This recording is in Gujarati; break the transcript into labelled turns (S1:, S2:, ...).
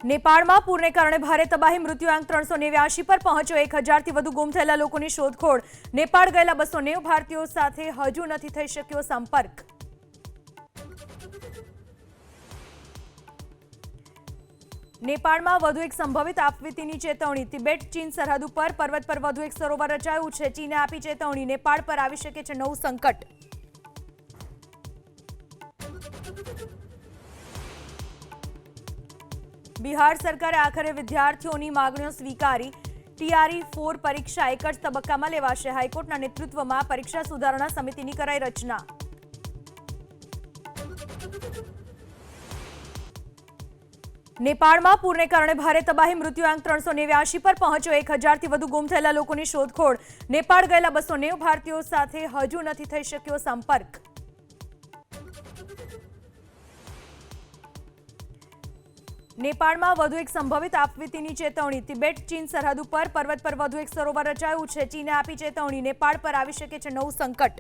S1: नेपाળમાં પૂરને કારણે ભારે તબાહી, મૃત્યુઆંક 389 પર પહોંચ્યો। 1000થી વધુ ગુમ થયેલા લોકોની શોધખોળ। નેપાળ ગયેલા 290 ભારતીયો સાથે હજુ નથી થઈ શક્યો સંપર્ક। નેપાળમાં વધુ એક સંભવિત આપવીતીની ચેતવણી। તિબેટ ચીન સરહદ ઉપર પર્વત પર વધુ એક સરોવર રચાયું છે। ચીને આપી ચેતવણી, નેપાળ પર આવી શકે છે નવું સંકટ। બિહાર સરકારે આખરે વિદ્યાર્થીઓની માંગણીઓ સ્વીકારી। TRE-4 પરીક્ષા એક જ તબક્કામાં લેવાશે। હાઈકોર્ટના નેતૃત્વમાં પરીક્ષા સુધારણા સમિતિની કરાઈ રચના। नेपाળમાં પૂરને કારણે ભારે તબાહી, મૃત્યુઆંક 389 પર પહોંચ્યો। 1000થી વધુ ગુમ થયેલા લોકોની શોધખોળ। નેપાળ ગયેલા 290 ભારતીયો સાથે હજુ નથી થઈ શક્યો સંપર્ક। નેપાળમાં વધુ એક સંભવિત આપવીતીની ચેતવણી। તિબેટ ચીન સરહદ ઉપર પર્વત પર વધુ એક સરોવર રચાયું છે। ચીને આપી ચેતવણી, નેપાળ પર આવી શકે છે નવું સંકટ।